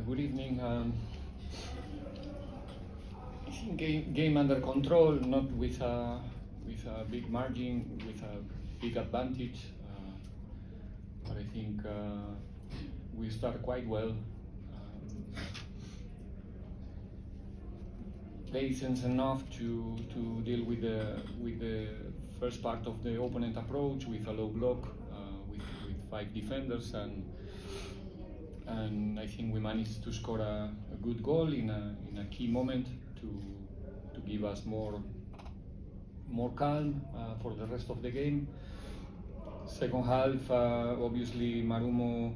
Good evening. I think game under control, not with a big margin, with a big advantage. But I think we start quite well. Patience enough to deal with the first part of the opponent approach with a low block, with 5 defenders, and I think we managed to score a good goal in a key moment to give us more calm for the rest of the game. Second half, obviously Marumo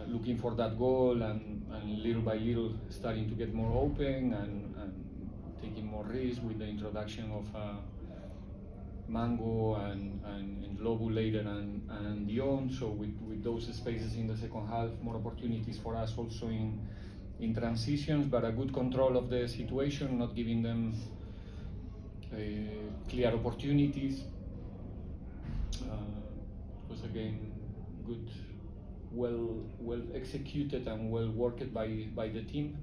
looking for that goal and little by little starting to get more open and taking more risk with the introduction of Mango and Lobu later and Dion. So with those spaces in the second half, more opportunities for us also in transitions, but a good control of the situation, not giving them clear opportunities. It was again good, well executed and well worked by the team,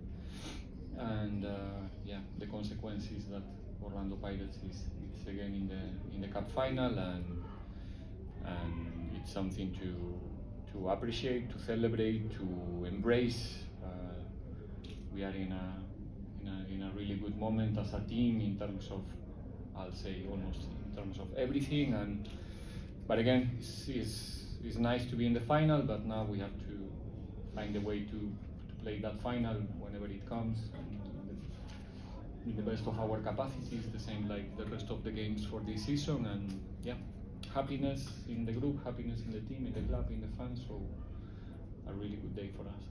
and yeah, the consequence is that Orlando Pirates is again in the cup final, and it's something to appreciate, to celebrate, to embrace. We are in a really good moment as a team in terms of, I'll say almost in terms of everything, but again it's nice to be in the final, but now we have to find a way to play that final whenever it comes, in the best of our capacities, the same like the rest of the games for this season. And yeah, happiness in the group, happiness in the team, in the club, in the fans, so a really good day for us.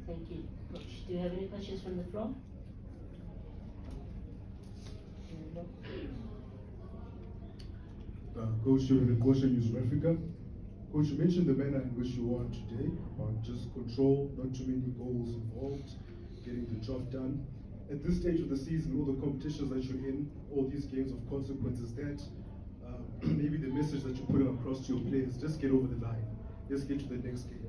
Thank you. Coach, do you have any questions from the floor? No. Coach, you're in the Coach News Africa. Coach, you mentioned the manner in which you won today, about just control, not too many goals involved, getting the job done. At this stage of the season, all the competitions that you're in, all these games of consequences, that maybe the message that you're putting across to your players, just get over the line, let's get to the next game.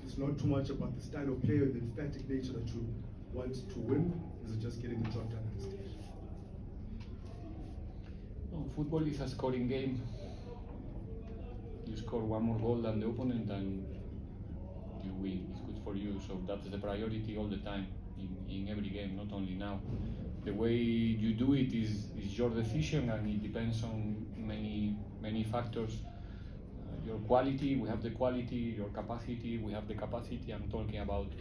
It's not too much about the style of play or the emphatic nature that you want to win, is it just getting the job done at this stage? No, football is a scoring game. You score one more goal than the opponent and you win. It's good for you, so that's the priority all the time in every game, not only now. The way you do it is your decision, and it depends on many factors. Your quality, we have the quality. Your capacity, we have the capacity. I'm talking about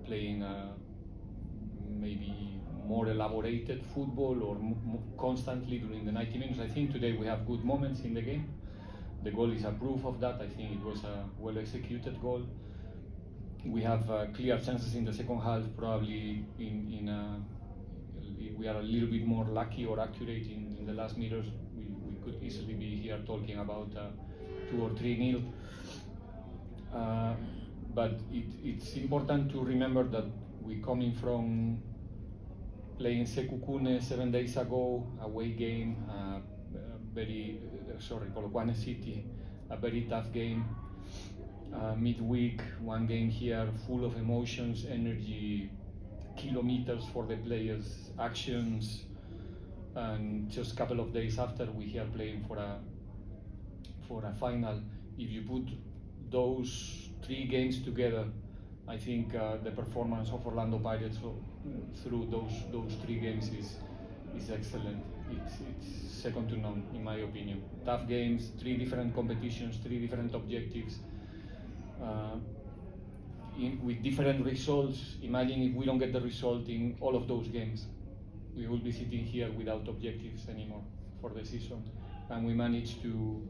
playing maybe more elaborated football or constantly during the 90 minutes. I think today we have good moments in the game. The goal is a proof of that. I think it was a well executed goal. We have clear chances in the second half. Probably we are a little bit more lucky or accurate in the last meters. We could easily be here talking about 2 or 3-0. But it's important to remember that we're coming from playing Sekukune 7 days ago, away game, Polokwane City, a very tough game. Midweek, one game here, full of emotions, energy, kilometers for the players, actions, and just a couple of days after we here playing for a final. If you put those 3 games together, I think the performance of Orlando Pirates through those 3 games is excellent. It's second to none, in my opinion. Tough games, 3 different competitions, 3 different objectives, with different results. Imagine if we don't get the result in all of those games, we will be sitting here without objectives anymore for the season. And we managed to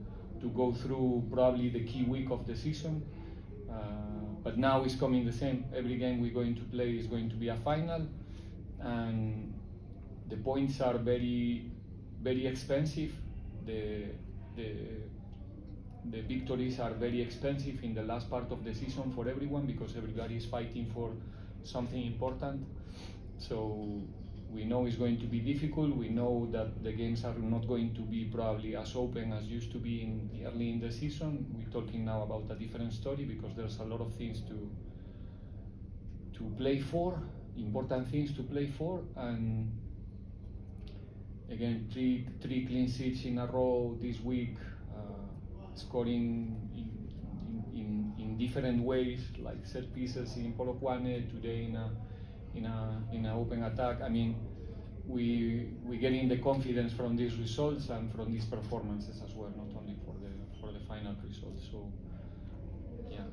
go through probably the key week of the season. But now it's coming the same. Every game we're going to play is going to be a final, and the points are very, very expensive. The victories are very expensive in the last part of the season for everyone, because everybody is fighting for something important. So we know it's going to be difficult. We know that the games are not going to be probably as open as used to be early in the season. We're talking now about a different story because there's a lot of things to play for, important things to play for, and again, three clean sheets in a row this week, scoring in different ways, like set pieces in Polokwane, today in an open attack. I mean, we getting the confidence from these results and from these performances as well, not only for the final results. So, yeah.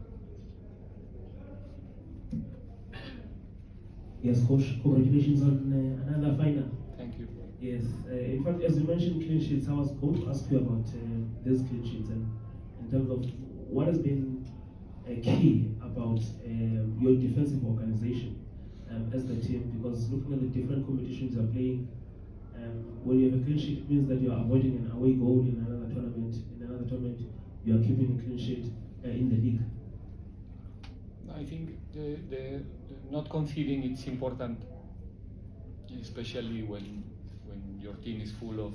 Yes, Coach, congratulations on another final. Thank you. Yes, in fact, as you mentioned clean sheets, I was going to ask you about these clean sheets and in terms of what has been key about your defensive organization as the team, because looking at the different competitions you're playing, when you have a clean sheet, it means that you are avoiding an away goal in another tournament. In another tournament, you are keeping a clean sheet in the league. I think the not conceding it's important, especially when your team is full of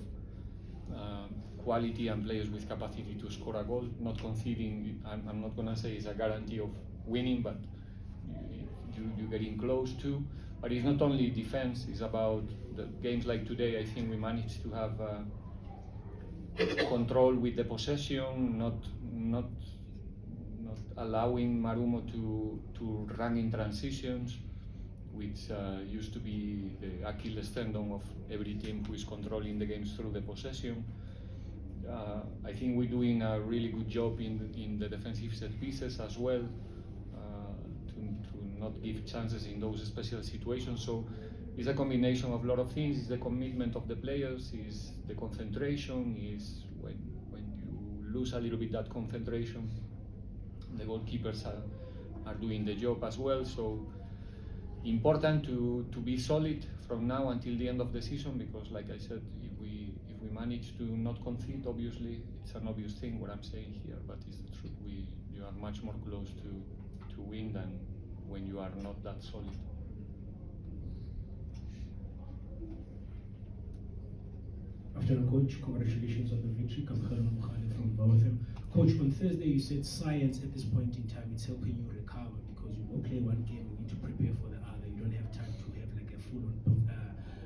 quality and players with capacity to score a goal. Not conceding, I'm not gonna say it's a guarantee of winning, but you're getting close to. But it's not only defense; it's about the games like today. I think we managed to have control with the possession, not allowing Marumo to run in transitions, which used to be the Achilles tendon of every team who is controlling the games through the possession. I think we're doing a really good job in the defensive set pieces as well, to not give chances in those special situations. So it's a combination of a lot of things. It's the commitment of the players, it's the concentration, is when you lose a little bit that concentration, the goalkeepers are doing the job as well. So important to be solid from now until the end of the season, because like I said, if we manage to not concede, obviously it's an obvious thing what I'm saying here, but it's the truth. You are much more close to win than when you are not that solid. Afternoon, Coach. Congratulations on the victory. Marumo Gallants from Botham. Coach, on Thursday you said science at this point in time it's helping you recover because you will play one game, you need to prepare for the other. You don't have time to have like a full-on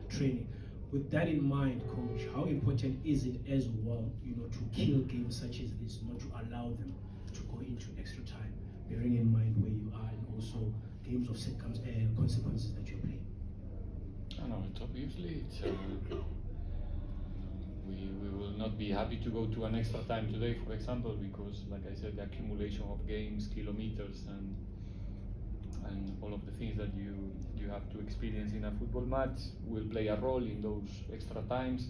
training. With that in mind, Coach, how important is it as well, to kill games such as this, not to allow them to go into extra time, bearing in mind where you are and also games of consequences that you're playing? I know, obviously we will not be happy to go to an extra time today, for example, because, like I said, the accumulation of games, kilometers, and all of the things that you have to experience in a football match will play a role in those extra times.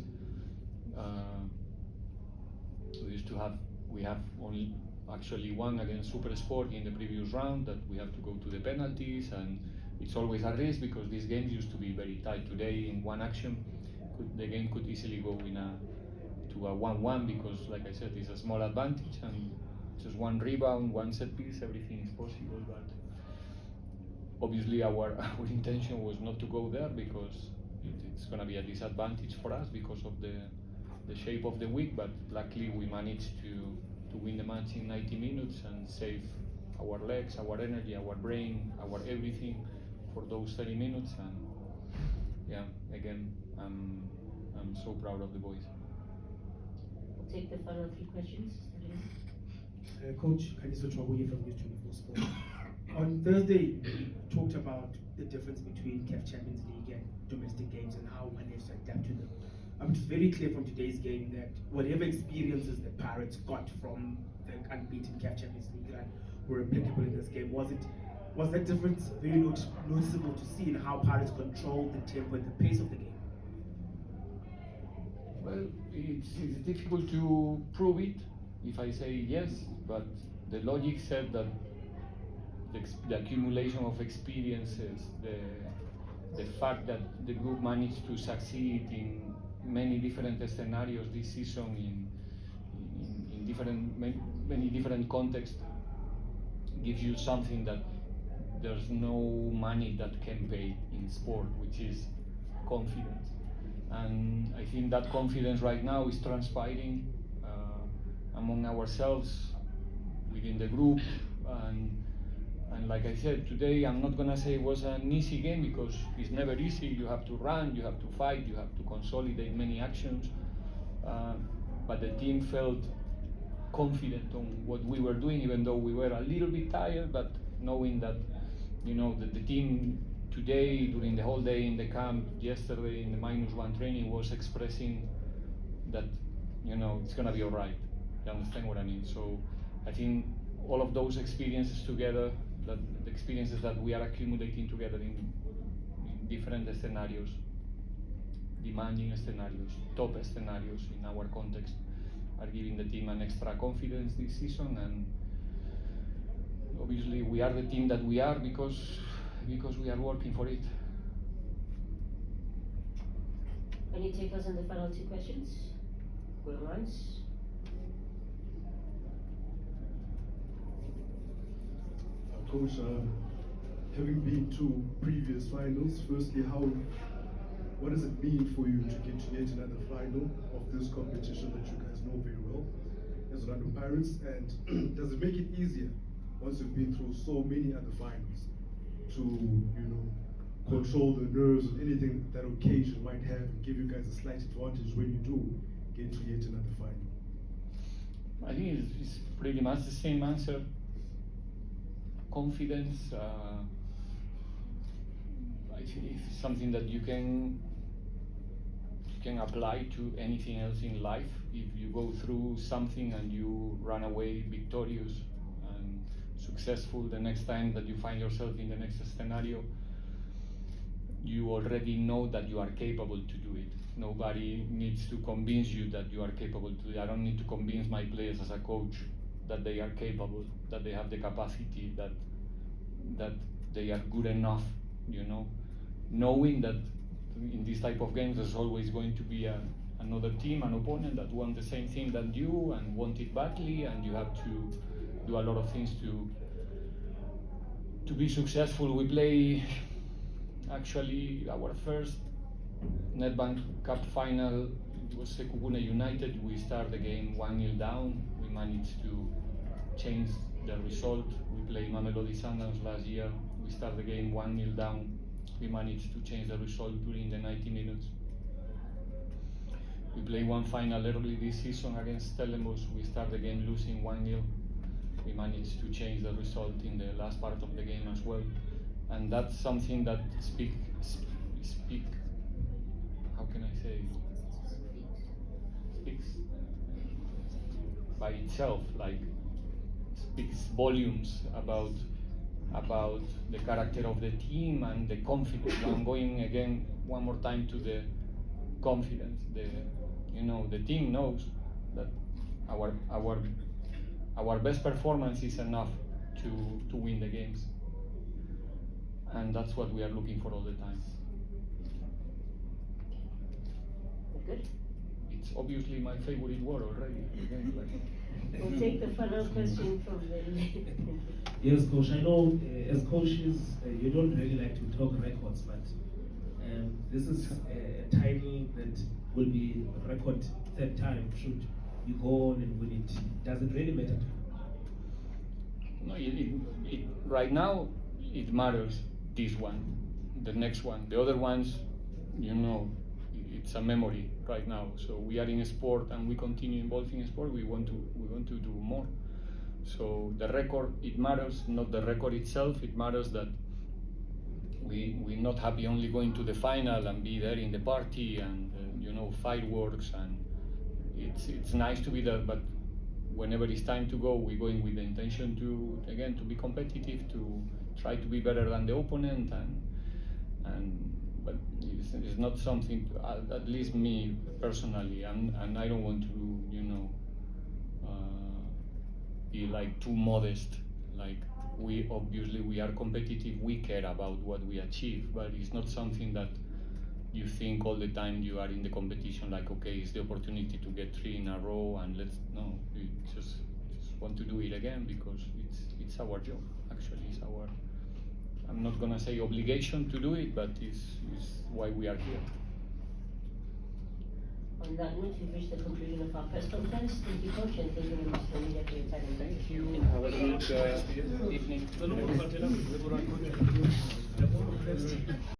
We have only actually won against Super Sport in the previous round, that we have to go to the penalties, and it's always a risk because these games used to be very tight. Today, in one action, the game could easily go to a 1-1 because, like I said, it's a small advantage and just one rebound, one set piece, everything is possible. But obviously, our intention was not to go there because it's going to be a disadvantage for us because of the shape of the week. But luckily, we managed to win the match in 90 minutes and save our legs, our energy, our brain, our everything for those 30 minutes. And yeah, again, I'm so proud of the boys. We'll take the final 3 questions. Coach Kaniso Chwabuye from News 24 Sport. On Thursday, you talked about the difference between CAF Champions League and domestic games and how one has to adapt to them. It's very clear from today's game that whatever experiences the Pirates got from the unbeaten CAF Champions League run were applicable in this game. Was that difference very noticeable to see in how Pirates controlled the tempo and the pace of the game? Well, it's difficult to prove it if I say yes, but the logic said that the accumulation of experiences, the fact that the group managed to succeed in many different scenarios this season in many different contexts gives you something that there's no money that can pay in sport, which is confidence. And I think that confidence right now is transpiring among ourselves, within the group, and like I said, today I'm not gonna say it was an easy game, because it's never easy. You have to run, you have to fight, you have to consolidate many actions, but the team felt confident on what we were doing, even though we were a little bit tired, but knowing that, that the team today, during the whole day in the camp, yesterday in the -1 training, was expressing that, it's gonna be all right. You understand what I mean? So I think all of those experiences together, that the experiences that we are accumulating together in different scenarios, demanding scenarios, top scenarios in our context, are giving the team an extra confidence this season. And obviously we are the team that we are because we are working for it. Can you take us on the final two questions? Going once. Coach, having been to previous finals, firstly, what does it mean for you to get to yet another final of this competition that you guys know very well as Orlando Pirates? And does it make it easier, once you've been through so many other finals, to control the nerves of anything that occasion might have, and give you guys a slight advantage when you do get to yet another final? I think it's pretty much the same answer. Confidence, I think it's something that you can apply to anything else in life. If you go through something and you run away victorious and successful, the next time that you find yourself in the next scenario, you already know that you are capable to do it. Nobody needs to convince you that you are capable to do it. I don't need to convince my players as a coach that they are capable, that they have the capacity, that they are good enough, knowing that in this type of games there's always going to be another team, an opponent that want the same thing that you and want it badly, and you have to do a lot of things to be successful. We play actually our first Nedbank Cup final. It was Sekukune United. We start the game 1-0 down. We managed to change the result. We played Mamelodi Sundowns last year. We start the game 1-0 down. We managed to change the result during the 90 minutes. We play one final early this season against Stellenbosch. We start the game losing 1-0. We managed to change the result in the last part of the game as well. And that's something that speak how can I say, speaks by itself, like speaks volumes about the character of the team and the confidence. I'm going again one more time to the confidence. The team knows that our best performance is enough to win the games, and that's what we are looking for all the time. Good. It's obviously my favorite word already. Again, We'll take the final question from the Yes, Coach. I know as coaches, you don't really like to talk records, but this is a title that will be record third time. Should you go on and win it? Does it really matter to you? No, right now it matters. This one, the next one, the other ones, it's a memory right now. So we are in sport and we continue involved in sport. We want to do more. So the record, it matters, not the record itself. It matters that we're not happy only going to the final and be there in the party and fireworks, and it's nice to be there, but whenever it's time to go, we're going with the intention to be competitive, to try to be better than the opponent, but it's not something, at least me personally, and I don't want to be like too modest. Like, we are competitive, we care about what we achieve, but it's not something that you think all the time you are in the competition, like, okay, it's the opportunity to get 3 in a row and we just want to do it again, because it's our job. Actually, I'm not gonna say obligation to do it, but is why we are here. On that note, we've reached the conclusion of our press conference. Thank you, Coach, and thank you very much to the media for your time. Thank you. Have a good evening.